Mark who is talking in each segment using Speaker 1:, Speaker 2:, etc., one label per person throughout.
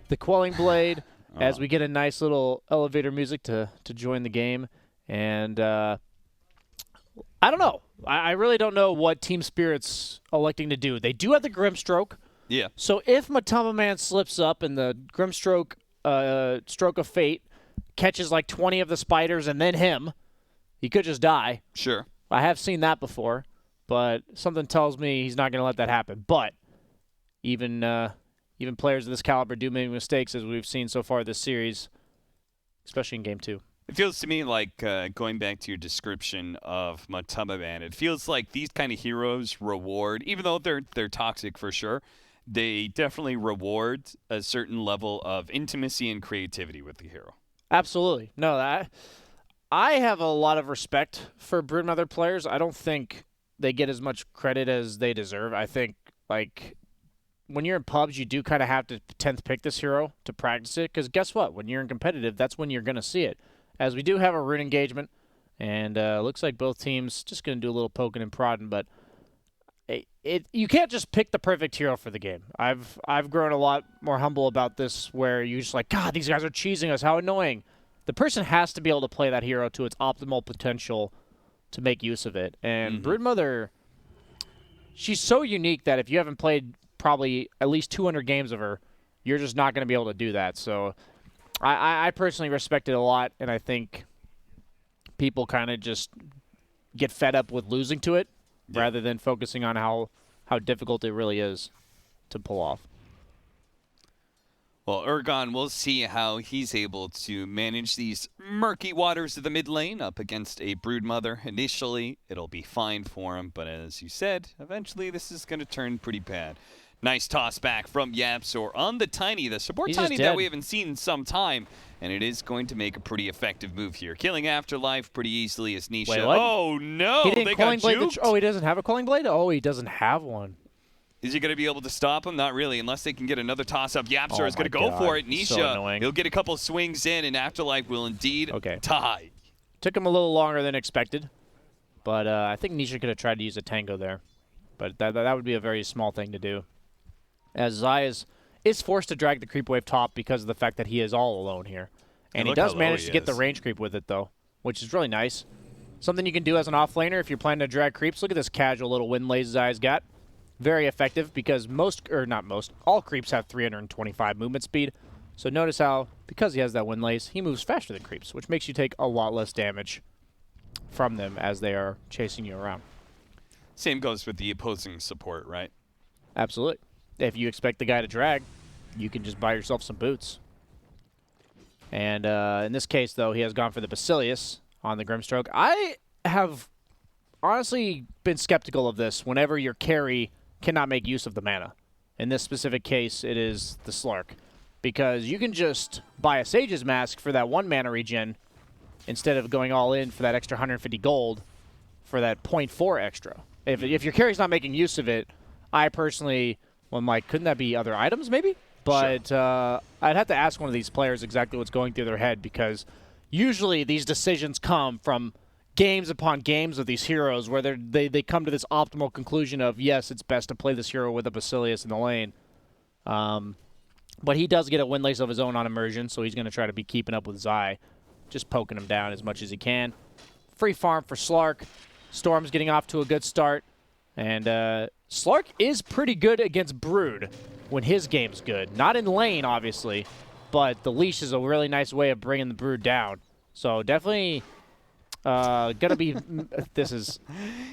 Speaker 1: the Quelling Blade as we get a nice little elevator music to join the game. And I don't know. I really don't know what Team Spirit's electing to do. They do have the Grimstroke.
Speaker 2: Yeah.
Speaker 1: So if Matama Man slips up and the Grimstroke Stroke of Fate catches like 20 of the spiders and then him, he could just die.
Speaker 2: Sure.
Speaker 1: I have seen that before, but something tells me he's not going to let that happen. But even players of this caliber do make mistakes, as we've seen so far this series, especially in Game 2.
Speaker 2: It feels to me like, going back to your description of Matama Man, it feels like these kind of heroes reward, even though they're toxic for sure, they definitely reward a certain level of intimacy and creativity with the hero.
Speaker 1: Absolutely. No, I have a lot of respect for Broodmother players. I don't think they get as much credit as they deserve. I think, like, when you're in pubs, you do kind of have to 10th pick this hero to practice it, because guess what? When you're in competitive, that's when you're going to see it. As we do have a rune engagement, and looks like both teams just going to do a little poking and prodding, but you can't just pick the perfect hero for the game. I've grown a lot more humble about this, where you're just like, God, these guys are cheesing us. How annoying. The person has to be able to play that hero to its optimal potential to make use of it. And Broodmother, she's so unique that if you haven't played probably at least 200 games of her, you're just not going to be able to do that. So I personally respect it a lot, and I think people kind of just get fed up with losing to it rather than focusing on how difficult it really is to pull off.
Speaker 2: Well, Ergon, we'll see how he's able to manage these murky waters of the mid lane up against a Broodmother. Initially, it'll be fine for him, but as you said, eventually this is going to turn pretty bad. Nice toss back from Yapsor on the Tiny, the support
Speaker 1: He's
Speaker 2: Tiny
Speaker 1: just
Speaker 2: that
Speaker 1: dead.
Speaker 2: we haven't seen in some time, and it is going to make a pretty effective move here. Killing Afterlife pretty easily as Nisha.
Speaker 1: Wait, what?
Speaker 2: Oh, no!
Speaker 1: He didn't
Speaker 2: They
Speaker 1: Quelling
Speaker 2: got
Speaker 1: Blade
Speaker 2: juked.
Speaker 1: he doesn't have a Quelling Blade? Oh, he doesn't have one.
Speaker 2: Is he going to be able to stop him? Not really, unless they can get another toss-up. Yapsor
Speaker 1: Oh
Speaker 2: is going to
Speaker 1: my
Speaker 2: go
Speaker 1: God.
Speaker 2: for it.
Speaker 1: So
Speaker 2: Nisha,
Speaker 1: annoying.
Speaker 2: he'll get a couple swings in, and Afterlife will indeed tie.
Speaker 1: Took him a little longer than expected, but I think Nisha could have tried to use a tango there. But that would be a very small thing to do. As Zai is forced to drag the creep wave top because of the fact that he is all alone here. And he does manage to get the range creep with it, though, which is really nice. Something you can do as an offlaner if you're planning to drag creeps. Look at this casual little wind laze Zai's got. Very effective because all creeps have 325 movement speed. So notice how, because he has that wind lace, he moves faster than creeps, which makes you take a lot less damage from them as they are chasing you around.
Speaker 2: Same goes with the opposing support, right?
Speaker 1: Absolutely. If you expect the guy to drag, you can just buy yourself some boots. And in this case, though, he has gone for the Basilius on the Grimstroke. I have honestly been skeptical of this whenever your carry cannot make use of the mana. In this specific case, it is the Slark. Because you can just buy a Sage's Mask for that 1 mana regen instead of going all in for that extra 150 gold for that 0.4 extra. If your carry's not making use of it, I personally... Well, I'm like, couldn't that be other items maybe? But
Speaker 2: sure.
Speaker 1: I'd have to ask one of these players exactly what's going through their head, because usually these decisions come from games upon games of these heroes where they come to this optimal conclusion of, yes, it's best to play this hero with a Basilius in the lane. But he does get a windlace of his own on immersion, so he's going to try to be keeping up with Zai, just poking him down as much as he can. Free farm for Slark. Storm's getting off to a good start. And Slark is pretty good against Brood when his game's good. Not in lane, obviously, but the leash is a really nice way of bringing the Brood down. So definitely gonna be... This is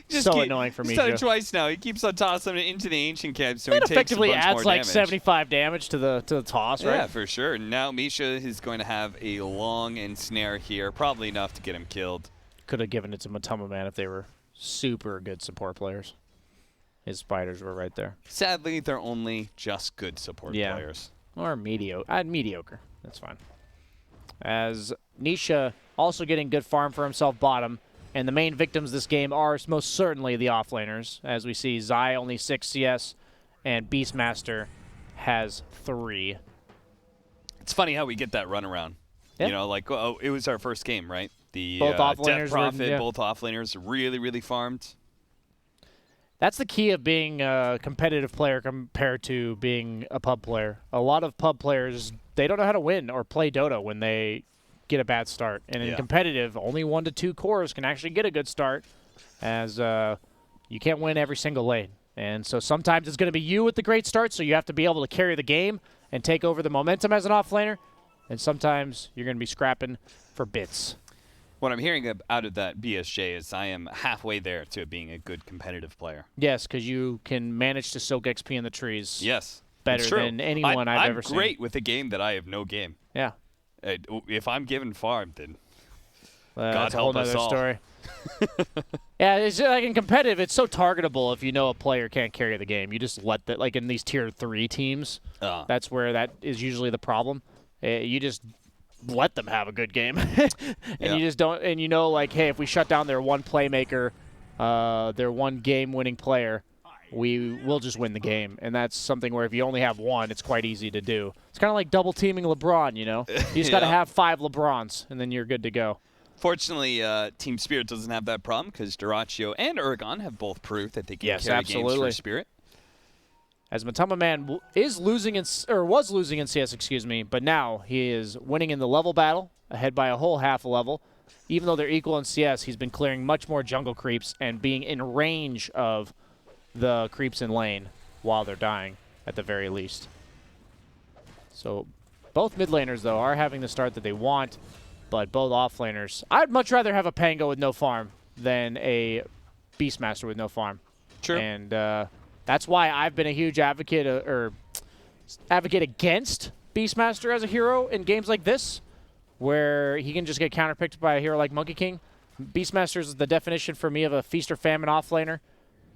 Speaker 1: so annoying for me.
Speaker 2: He's done it twice now. He keeps on tossing it into the Ancient Cap, so
Speaker 1: it
Speaker 2: he
Speaker 1: effectively
Speaker 2: takes a bunch
Speaker 1: adds
Speaker 2: more
Speaker 1: like
Speaker 2: damage.
Speaker 1: 75 damage to the toss, right?
Speaker 2: Yeah, for sure. Now Misha is going to have a long ensnare here, probably enough to get him killed.
Speaker 1: Could have given it to Matama Man if they were super good support players. His spiders were right there.
Speaker 2: Sadly, they're only just good support players.
Speaker 1: Or mediocre. That's fine. As Nisha also getting good farm for himself bottom, and the main victims this game are most certainly the offlaners, as we see Zai only 6 CS, and Beastmaster has 3.
Speaker 2: It's funny how we get that runaround.
Speaker 1: Yeah.
Speaker 2: You know, like, oh, it was our first game, right? The
Speaker 1: both offlaners
Speaker 2: Death Prophet,
Speaker 1: were,
Speaker 2: both offlaners really, really farmed.
Speaker 1: That's the key of being a competitive player compared to being a pub player. A lot of pub players, they don't know how to win or play Dota when they get a bad start. And in competitive, only 1 to 2 cores can actually get a good start, as you can't win every single lane. And so sometimes it's going to be you with the great start, so you have to be able to carry the game and take over the momentum as an offlaner. And sometimes you're going to be scrapping for bits.
Speaker 2: What I'm hearing out of that BSJ is I am halfway there to being a good competitive player.
Speaker 1: Yes, because you can manage to soak XP in the trees.
Speaker 2: Yes.
Speaker 1: Better than anyone I've ever seen.
Speaker 2: I'm great with a game that I have no game.
Speaker 1: Yeah.
Speaker 2: If I'm given farm, then
Speaker 1: God
Speaker 2: help us all.
Speaker 1: That's a whole other story. Yeah, it's like in competitive, it's so targetable if you know a player can't carry the game. You just let that, like in these tier 3 teams, that's where that is usually the problem. You just let them have a good game. And you just don't, and you know, like, hey, if we shut down their one playmaker, their one game-winning player, we will just win the game. And that's something where if you only have one, it's quite easy to do. It's kind of like double teaming LeBron, you know? You just got to have 5 LeBrons, and then you're good to go.
Speaker 2: Fortunately, Team Spirit doesn't have that problem because Dyrachyo and Urgon have both proved that they can carry games for Spirit.
Speaker 1: As Matama Man is losing was losing in CS, excuse me, but now he is winning in the level battle, ahead by a whole half a level. Even though they're equal in CS, he's been clearing much more jungle creeps and being in range of the creeps in lane while they're dying, at the very least. So both mid laners, though, are having the start that they want, but both off laners. I'd much rather have a Pango with no farm than a Beastmaster with no farm.
Speaker 2: True.
Speaker 1: And that's why I've been a huge advocate against Beastmaster as a hero in games like this, where he can just get counterpicked by a hero like Monkey King. Beastmaster is the definition for me of a feast or famine offlaner.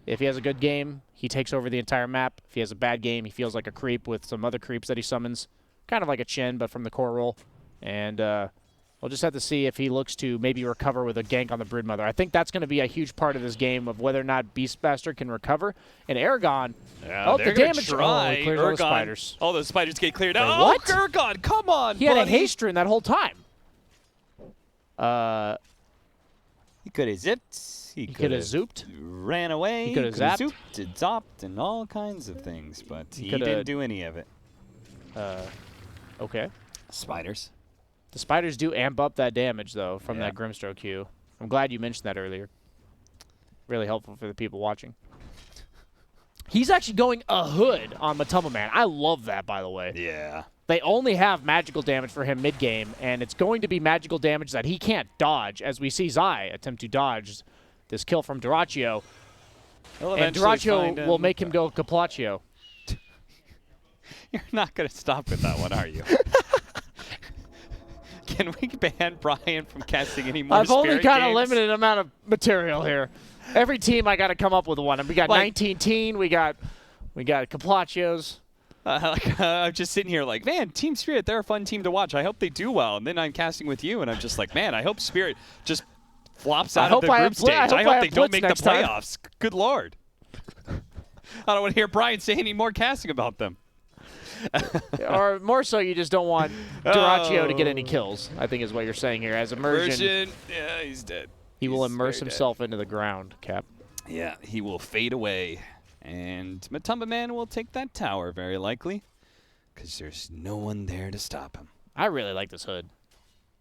Speaker 1: If he has a good game, he takes over the entire map. If he has a bad game, he feels like a creep with some other creeps that he summons. Kind of like a Chen, but from the core role. And we'll just have to see if he looks to maybe recover with a gank on the Broodmother. I think that's going to be a huge part of this game of whether or not Beastmaster can recover. And Aragon, the damage.
Speaker 2: Try.
Speaker 1: He clears all the spiders.
Speaker 2: All those spiders get cleared out.
Speaker 1: What?
Speaker 2: Oh, Aragon, come on,
Speaker 1: He had a haste rune that whole time.
Speaker 2: He could have zipped.
Speaker 1: He could have zooped.
Speaker 2: Ran away.
Speaker 1: He could have zapped.
Speaker 2: Zooped and zopped and all kinds of things, but he didn't do any of it.
Speaker 1: Okay.
Speaker 2: Spiders.
Speaker 1: The spiders do amp up that damage, though, from that Grimstroke Q. I'm glad you mentioned that earlier. Really helpful for the people watching. He's actually going a hood on Matuma Man. I love that, by the way.
Speaker 2: Yeah.
Speaker 1: They only have magical damage for him mid-game, and it's going to be magical damage that he can't dodge, as we see Zai attempt to dodge this kill from Dyrachyo. And Dyrachyo will make him go Caplaccio.
Speaker 2: You're not going to stop with that one, are you? Can we ban Brian from casting any more
Speaker 1: I've only got
Speaker 2: games?
Speaker 1: a limited amount of material here. Every team I got to come up with one. And we got 19 teen, we got Caplaccios.
Speaker 2: I'm just sitting here like, man, Team Spirit, they're a fun team to watch. I hope they do well. And then I'm casting with you, and I'm just like, man, I hope Spirit just flops out of the group stage. I hope they don't make the playoffs. Good Lord. I don't want to hear Brian say any more casting about them.
Speaker 1: Or more so, you just don't want Dyrachyo to get any kills, I think is what you're saying here. As immersion,
Speaker 2: yeah, he's dead.
Speaker 1: He will immerse himself into the ground, Cap.
Speaker 2: Yeah, he will fade away. And Matuma Man will take that tower, very likely, because there's no one there to stop him.
Speaker 1: I really like this hood.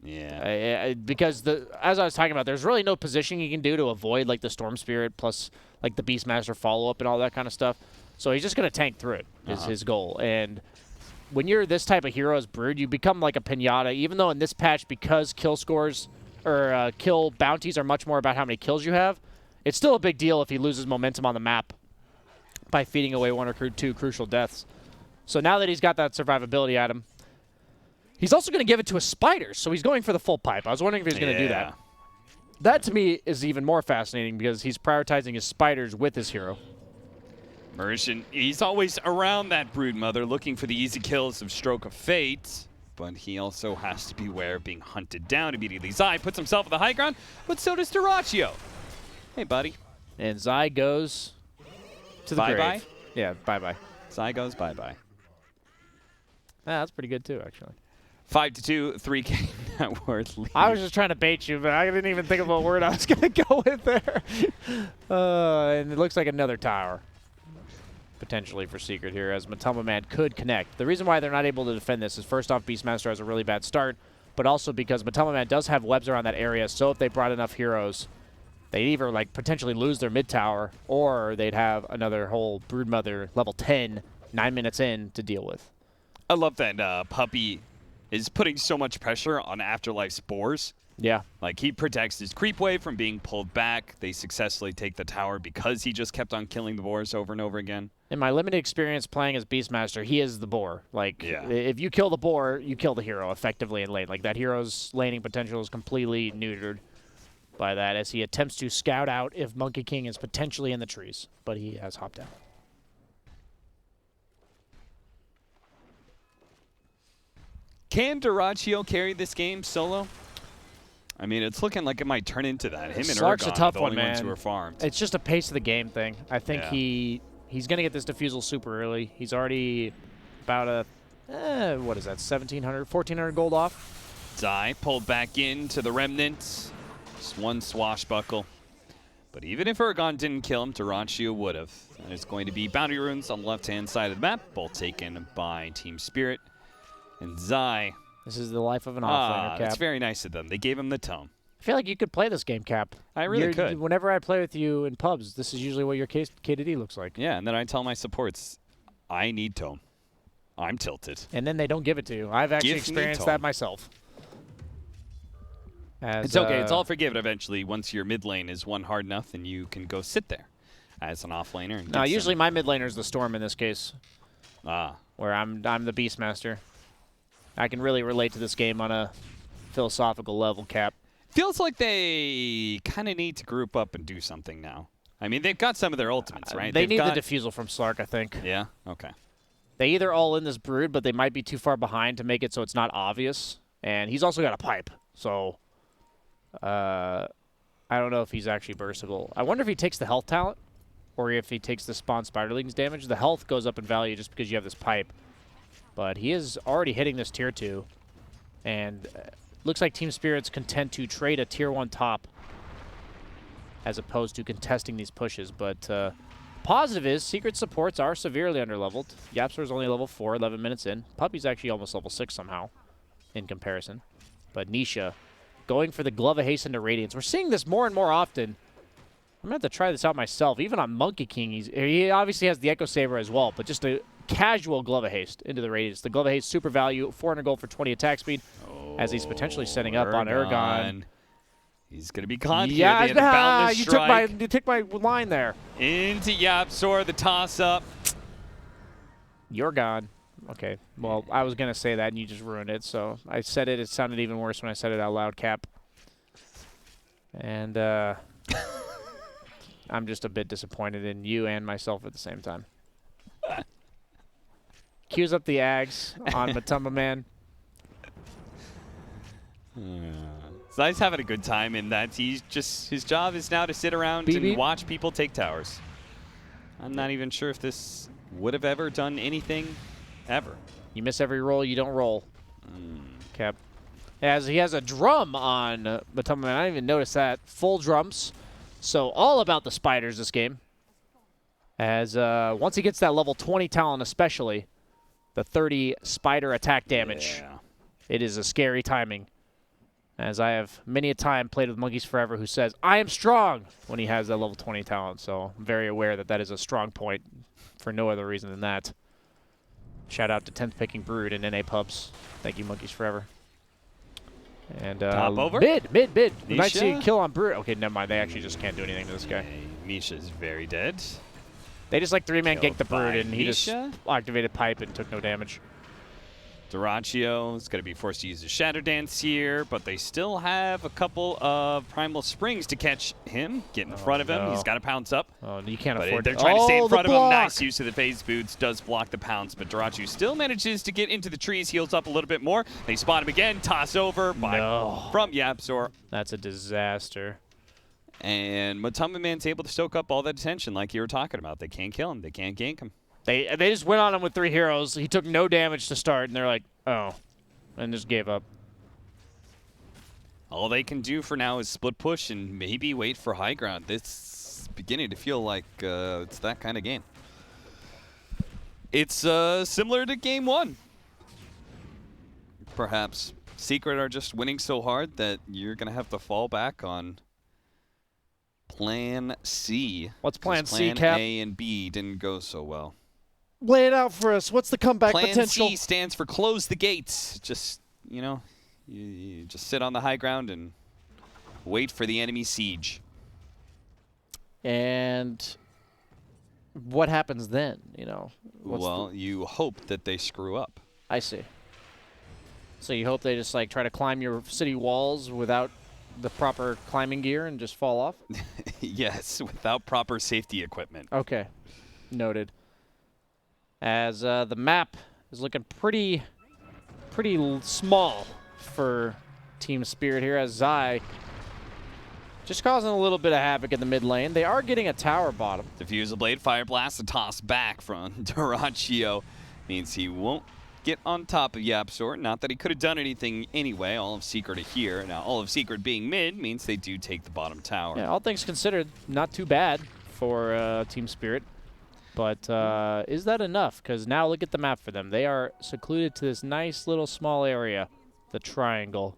Speaker 2: Yeah.
Speaker 1: Because, as I was talking about, there's really no positioning you can do to avoid, like, the Storm Spirit plus, like, the Beastmaster follow-up and all that kind of stuff. So he's just going to tank through it is his goal. And when you're this type of hero as Brood, you become like a pinata, even though in this patch, because kill scores or kill bounties are much more about how many kills you have, it's still a big deal if he loses momentum on the map by feeding away 1 or 2 crucial deaths. So now that he's got that survivability at him, he's also going to give it to a spider, so he's going for the full pipe. I was wondering if he's going to do that. That, to me, is even more fascinating because he's prioritizing his spiders with his hero.
Speaker 2: Immersion, he's always around that Broodmother looking for the easy kills of Stroke of Fate, but he also has to beware of being hunted down immediately. Zai puts himself on the high ground, but so does Dyrachyo. Hey, buddy.
Speaker 1: And Zai goes to the grave.
Speaker 2: Bye-bye?
Speaker 1: Yeah, bye-bye.
Speaker 2: Zai goes bye-bye.
Speaker 1: That's pretty good, too, actually.
Speaker 2: 5-2, 3K net worth lead.
Speaker 1: I was just trying to bait you, but I didn't even think of what word I was going to go with there. And it looks like another tower, potentially for Secret here, as Matama Man could connect. The reason why they're not able to defend this is, first off, Beastmaster has a really bad start, but also because Matama Man does have webs around that area, so if they brought enough heroes, they'd either like potentially lose their mid tower, or they'd have another whole Broodmother level 10, 9 minutes in to deal with.
Speaker 2: I love that Puppy is putting so much pressure on Afterlife Spores.
Speaker 1: Yeah.
Speaker 2: Like, he protects his creep wave from being pulled back. They successfully take the tower because he just kept on killing the boars over and over again.
Speaker 1: In my limited experience playing as Beastmaster, he is the boar. Like, if you kill the boar, you kill the hero effectively in lane. Like, that hero's laning potential is completely neutered by that as he attempts to scout out if Monkey King is potentially in the trees, but he has hopped out.
Speaker 2: Can Dyrachyo carry this game solo? I mean, it's looking like it might turn into that. Him and
Speaker 1: Slark's
Speaker 2: Urgon
Speaker 1: a tough
Speaker 2: are the
Speaker 1: one,
Speaker 2: only ones
Speaker 1: man.
Speaker 2: who are farmed.
Speaker 1: It's just a pace of the game thing. I think he's going to get this defusal super early. He's already about a, what is that, 1,700, 1,400 gold off?
Speaker 2: Zai pulled back into the Remnant. Just one swashbuckle. But even if Urgon didn't kill him, Dyrachyo would have. And it's going to be boundary runes on the left-hand side of the map, both taken by Team Spirit. And Zai.
Speaker 1: This is the life of an offlaner, Cap.
Speaker 2: That's very nice of them. They gave him the tone.
Speaker 1: I feel like you could play this game, Cap.
Speaker 2: I really could.
Speaker 1: Whenever I play with you in pubs, this is usually what your K2D looks like.
Speaker 2: Yeah, and then I tell my supports, I need tone. I'm tilted.
Speaker 1: And then they don't give it to you. I've actually experienced that myself.
Speaker 2: It's okay. It's all forgiven eventually. Once your mid lane is one hard enough, then you can go sit there as an offlaner. And
Speaker 1: usually my mid laner is the Storm in this case. Where I'm the Beastmaster. I can really relate to this game on a philosophical level, Cap.
Speaker 2: Feels like they kind of need to group up and do something now. I mean, they've got some of their ultimates, right?
Speaker 1: They need the defusal from Slark, I think.
Speaker 2: Yeah? Okay.
Speaker 1: They either all in this Brood, but they might be too far behind to make it so it's not obvious. And he's also got a pipe, so I don't know if he's actually burstable. I wonder if he takes the health talent or if he takes the spawn Spiderlings damage. The health goes up in value just because you have this pipe. But he is already hitting this tier 2. And looks like Team Spirit's content to trade a tier 1 top as opposed to contesting these pushes. But positive is Secret supports are severely underleveled. Yapsor's only level 4, 11 minutes in. Puppy's actually almost level 6 somehow in comparison. But Nisha going for the Glove of Haste into Radiance. We're seeing this more and more often. I'm going to have to try this out myself. Even on Monkey King, he obviously has the Echo Saber as well, but just a casual Glove of Haste into the Radiance. The Glove of Haste, super value, 400 gold for 20 attack speed, as he's potentially setting up on Urgon.
Speaker 2: He's going to be caught here. Boundless strike.
Speaker 1: You took my line there.
Speaker 2: Into Yapsor, the toss-up.
Speaker 1: You're gone. Okay, well, I was going to say that, and you just ruined it, so I said it. It sounded even worse when I said it out loud, Cap. And I'm just a bit disappointed in you and myself at the same time. Cues up the Ags on Matama Man.
Speaker 2: Zai's having a good time in that his job is now to sit around and watch people take towers. I'm not even sure if this would have ever done anything ever.
Speaker 1: You miss every roll, you don't roll. Cap. As he has a drum on Matama Man. I didn't even notice that. Full drums. So all about the spiders this game. As once he gets that level 20 talent especially, the 30 spider attack damage, it is a scary timing. As I have many a time played with Monkeys Forever who says, I am strong, when he has that level 20 talent. So I'm very aware that that is a strong point for no other reason than that. Shout out to 10th picking Brood in NA pubs. Thank you, Monkeys Forever. And
Speaker 2: top over?
Speaker 1: Mid. We might see a kill on Brood. Okay, never mind. They actually just can't do anything to this guy.
Speaker 2: Misha's very dead.
Speaker 1: They just like 3-man ganked the Brood, and he just activated pipe and took no damage.
Speaker 2: Dyrachyo is going to be forced to use his Shadow Dance here, but they still have a couple of Primal Springs to catch him. Get in front of him. He's got to pounce up.
Speaker 1: Oh, you can't afford
Speaker 2: They're trying to stay in front of him. Nice use of the phase boots. Does block the pounce, but Dyrachyo still manages to get into the trees. Heals up a little bit more. They spot him again. Toss over from Yapsor.
Speaker 1: That's a disaster.
Speaker 2: And Matama Man's able to soak up all that attention like you were talking about. They can't kill him. They can't gank him.
Speaker 1: They just went on him with 3 heroes. He took no damage to start, and they're like, oh, and just gave up.
Speaker 2: All they can do for now is split push and maybe wait for high ground. This is beginning to feel like it's that kind of game. It's similar to game 1. Perhaps Secret are just winning so hard that you're going to have to fall back on Plan C.
Speaker 1: What's Plan C,
Speaker 2: Plan
Speaker 1: Cap?
Speaker 2: A and B didn't go so well.
Speaker 1: Lay it out for us. What's the comeback
Speaker 2: Plan
Speaker 1: potential?
Speaker 2: C stands for close the gates. Just, you know, you just sit on the high ground and wait for the enemy siege.
Speaker 1: And what happens then, you know?
Speaker 2: Well, you hope that they screw up.
Speaker 1: I see. So you hope they just like try to climb your city walls without the proper climbing gear and just fall off?
Speaker 2: Yes, without proper safety equipment.
Speaker 1: Okay. Noted. As the map is looking pretty small for Team Spirit here, as Zai just causing a little bit of havoc in the mid lane. They are getting a tower bottom.
Speaker 2: Diffuse a blade, fire blast, a toss back from Dyrachyo. Means he won't get on top of YapzOr. Not that he could have done anything anyway. All of Secret are here. Now, all of Secret being mid means they do take the bottom tower.
Speaker 1: Yeah, all things considered, not too bad for Team Spirit. But is that enough? Because now look at the map for them. They are secluded to this nice little small area, the triangle.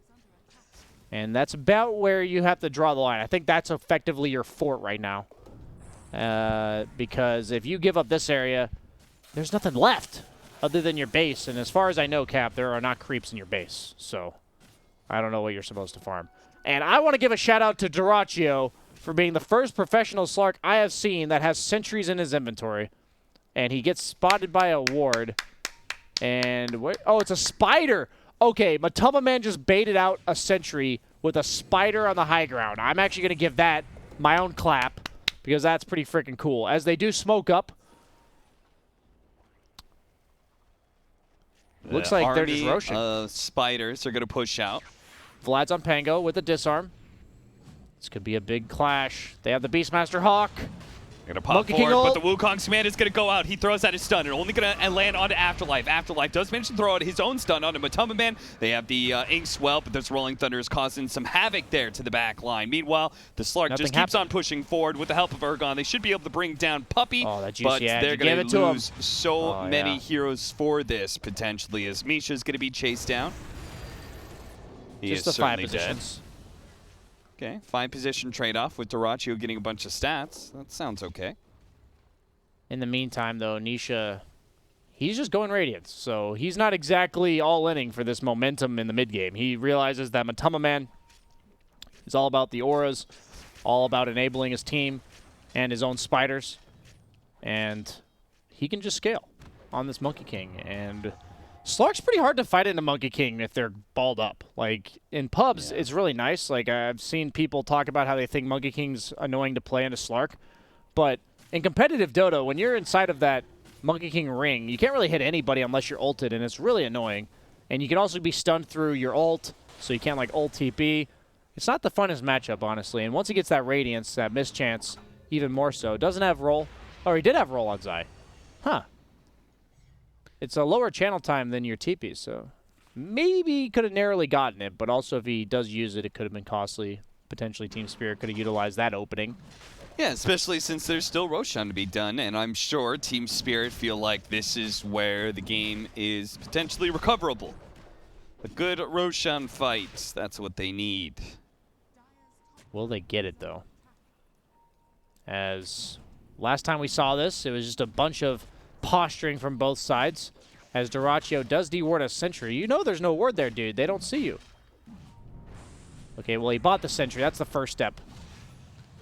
Speaker 1: And that's about where you have to draw the line. I think that's effectively your fort right now. Because if you give up this area, there's nothing left other than your base. And as far as I know, Cap, there are not creeps in your base. So I don't know what you're supposed to farm. And I want to give a shout out to Dyrachyo for being the first professional Slark I have seen that has sentries in his inventory. And he gets spotted by a ward. And oh, it's a spider. Okay, Matuma Man just baited out a sentry with a spider on the high ground. I'm actually going to give that my own clap because that's pretty freaking cool. As they do smoke up. Looks like they're just roshing.
Speaker 2: Spiders are going to push out.
Speaker 1: Vlad's on Pango with a disarm. This could be a big clash. They have the Beastmaster Hawk.
Speaker 2: They're going to pop forward, but the Wukong's command is going to go out. He throws out his stun. And only going to land onto Afterlife. Afterlife does manage to throw out his own stun onto Matuma Man. They have the Ink Swell, but this Rolling Thunder is causing some havoc there to the back line. Meanwhile, the Slark just keeps on pushing forward with the help of Ergon. They should be able to bring down Puppey, but they're going to lose so many heroes for this, potentially, as Misha's going to be chased down. He is certainly dead. Okay, 5-position trade-off with Dyrachyo getting a bunch of stats. That sounds okay.
Speaker 1: In the meantime, though, Nisha, he's just going Radiance, so he's not exactly all-inning for this momentum in the mid-game. He realizes that Matuma Man is all about the auras, all about enabling his team and his own spiders, and he can just scale on this Monkey King. And Slark's pretty hard to fight in a Monkey King if they're balled up. Like, in pubs, it's really nice. Like, I've seen people talk about how they think Monkey King's annoying to play into Slark. But in competitive Dota, when you're inside of that Monkey King ring, you can't really hit anybody unless you're ulted, and it's really annoying. And you can also be stunned through your ult, so you can't, like, ult TP. It's not the funnest matchup, honestly. And once he gets that Radiance, that mischance, even more so. Doesn't have roll. Oh, he did have roll on Zai. Huh. It's a lower channel time than your TP, so maybe he could have narrowly gotten it, but also if he does use it, it could have been costly. Potentially Team Spirit could have utilized that opening.
Speaker 2: Yeah, especially since there's still Roshan to be done, and I'm sure Team Spirit feel like this is where the game is potentially recoverable. A good Roshan fight, that's what they need.
Speaker 1: Will they get it, though? As last time we saw this, it was just a bunch of posturing from both sides. As Dyrachyo does deward a sentry. You know there's no ward there, dude. They don't see you. Okay, well, he bought the sentry. That's the first step.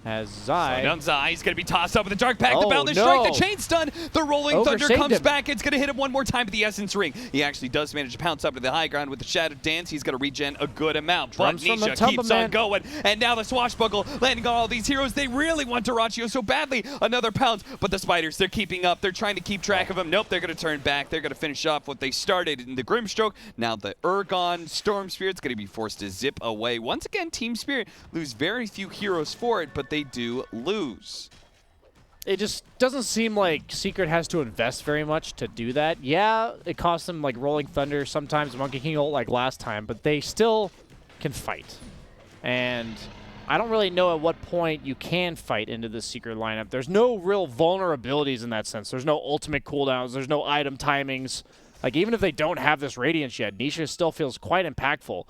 Speaker 1: As Zai.
Speaker 2: Down Zai, he's going to be tossed up with the Dark Pact, the Boundless Strike, the Chain Stun, the Rolling Thunder comes back. It's going to hit him one more time with the Essence Ring. He actually does manage to pounce up to the high ground with the Shattered Dance. He's going to regen a good amount, but Nisha keeps on going. And now the Swashbuckle landing on all these heroes. They really want Dyrachyo so badly. Another pounce, but the Spiders, they're keeping up. They're trying to keep track of him. Nope, they're going to turn back. They're going to finish off what they started in the Grimstroke. Now the Ergon Storm Spirit's going to be forced to zip away. Once again, Team Spirit lose very few heroes for it, but they do lose.
Speaker 1: it just doesn't seem like Secret has to invest very much to do that. Yeah, it costs them like Rolling Thunder, sometimes Monkey King ult like last time, but they still can fight. And I don't really know at what point you can fight into the Secret lineup. There's no real vulnerabilities in that sense. There's no ultimate cooldowns. There's no item timings. Like, even if they don't have this Radiance yet, Nisha still feels quite impactful.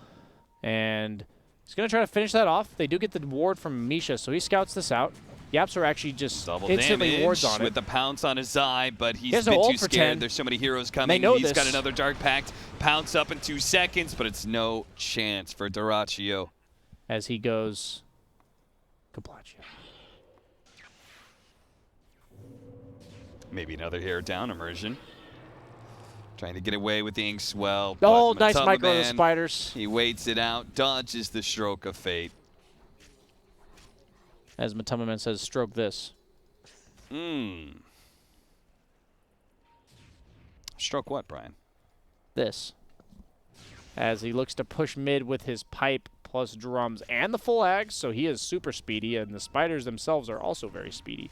Speaker 1: And he's going to try to finish that off. They do get the ward from Misha, so he scouts this out. Yapster actually just
Speaker 2: Double
Speaker 1: instantly
Speaker 2: damage
Speaker 1: wards on it.
Speaker 2: with the pounce on his eye, but he's
Speaker 1: has
Speaker 2: been
Speaker 1: no
Speaker 2: too
Speaker 1: ult for
Speaker 2: scared.
Speaker 1: 10.
Speaker 2: There's so many heroes coming.
Speaker 1: They know
Speaker 2: He's got
Speaker 1: this.
Speaker 2: another Dark Pact. Pounce up in 2 seconds, but it's no chance for Dyrachyo.
Speaker 1: As he goes... Kablachio.
Speaker 2: Maybe another hair down immersion. Trying to get away with the Inkswell.
Speaker 1: Oh,
Speaker 2: but
Speaker 1: nice
Speaker 2: Matama
Speaker 1: micro of the
Speaker 2: Man,
Speaker 1: spiders.
Speaker 2: He waits it out, dodges the stroke of fate.
Speaker 1: As Matama Man says, stroke this.
Speaker 2: Stroke what, Brian?
Speaker 1: This. As he looks to push mid with his pipe plus drums and the full ags, so he is super speedy, and the spiders themselves are also very speedy.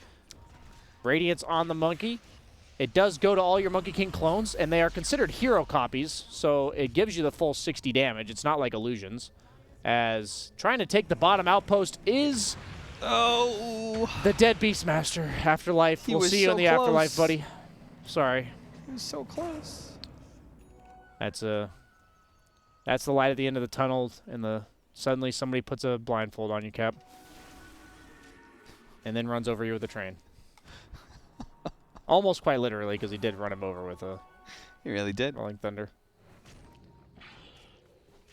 Speaker 1: Radiance on the monkey. It does go to all your Monkey King clones, and they are considered hero copies, so it gives you the full 60 damage. It's not like illusions. As trying to take the bottom outpost is the dead Beastmaster. Afterlife. We'll see you in the afterlife, buddy. Sorry.
Speaker 2: He was so close.
Speaker 1: That's the light at the end of the tunnel, and suddenly somebody puts a blindfold on you, Cap. And then runs over you with a train. Almost quite literally, because he did run him over with a
Speaker 2: He really did.
Speaker 1: Rolling Thunder.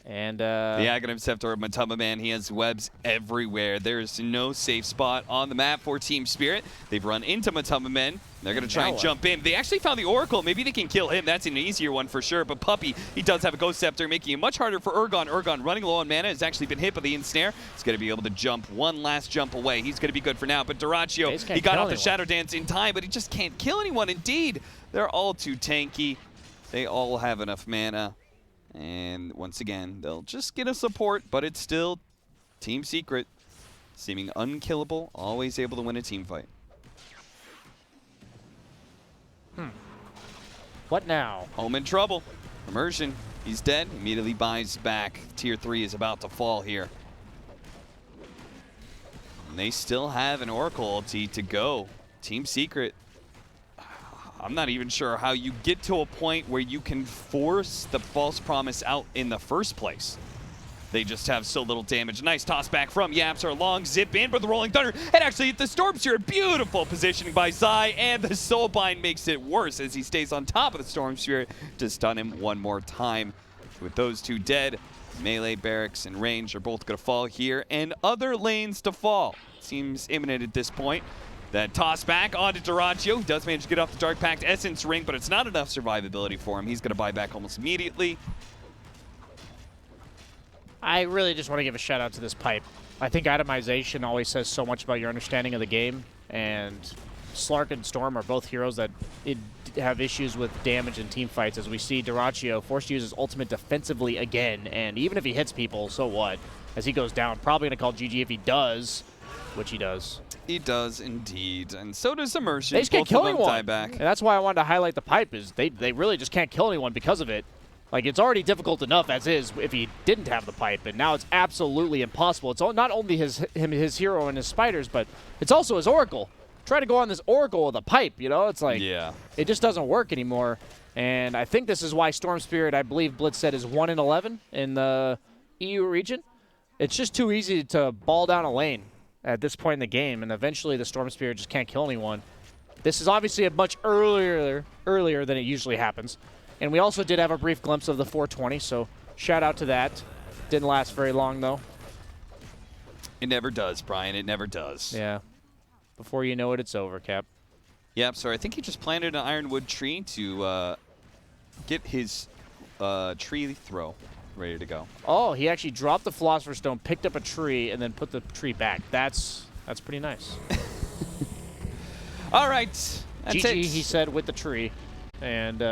Speaker 1: And
Speaker 2: the Aghanim Scepter of Matama Man, he has webs everywhere. There's no safe spot on the map for Team Spirit. They've run into Matama Man. They're going to try and jump in. They actually found the Oracle. Maybe they can kill him. That's an easier one for sure. But Puppy, he does have a Ghost Scepter, making it much harder for Urgon. Urgon running low on mana has actually been hit by the Ensnare. He's going to be able to jump one last jump away. He's going to be good for now. But Dyrachyo, he got off the Shadow Dance in time, but he just can't kill anyone. Indeed, they're all too tanky. They all have enough mana. And once again, they'll just get a support, but it's still Team Secret. Seeming unkillable, always able to win a team fight.
Speaker 1: what now?
Speaker 2: Home in trouble. Immersion, he's dead. Immediately buys back. Tier 3 is about to fall here. And they still have an Oracle ulti to go. Team Secret. I'm not even sure how you get to a point where you can force the false promise out in the first place. They just have so little damage. Nice toss back from Yapster. Long zip in, but the Rolling Thunder. And actually hit the Storm Spirit. Beautiful positioning by Zai. And the Soulbind makes it worse as he stays on top of the Storm Spirit to stun him one more time. With those two dead, melee, barracks, and range are both going to fall here. And other lanes to fall. Seems imminent at this point. That toss back onto Dyrachyo. He does manage to get off the Dark Pact Essence Ring, but it's not enough survivability for him. He's going to buy back almost immediately.
Speaker 1: I really just want to give a shout out to this pipe. I think itemization always says so much about your understanding of the game, and Slark and Storm are both heroes that have issues with damage in team fights, as we see Dyrachyo forced to use his ultimate defensively again, and even if he hits people, so what? As he goes down, probably going to call GG if he does, which he does.
Speaker 2: He does indeed, and so does Immersion.
Speaker 1: They just can't kill anyone,
Speaker 2: back.
Speaker 1: and that's why I wanted to highlight the pipe, is they really just can't kill anyone because of it. Like, it's already difficult enough as is if he didn't have the pipe, and now it's absolutely impossible. It's not only his hero and his spiders, but it's also his Oracle. Try to go on this Oracle with a pipe, you know? It's like, it just doesn't work anymore. And I think this is why Storm Spirit, I believe Blitz said, is 1 in 11 in the EU region. It's just too easy to ball down a lane at this point in the game, and eventually the Storm Spirit just can't kill anyone. This is obviously a much earlier than it usually happens. And we also did have a brief glimpse of the 420, so shout out to that. Didn't last very long, though.
Speaker 2: It never does, Brian. It never does.
Speaker 1: Yeah. Before you know it, it's over, Cap.
Speaker 2: Yep, so I think he just planted an ironwood tree to get his tree throw ready to go.
Speaker 1: Oh, he actually dropped the Philosopher's Stone, picked up a tree, and then put the tree back. That's pretty nice.
Speaker 2: All right. That's
Speaker 1: GG,
Speaker 2: it.
Speaker 1: he said, with the tree. And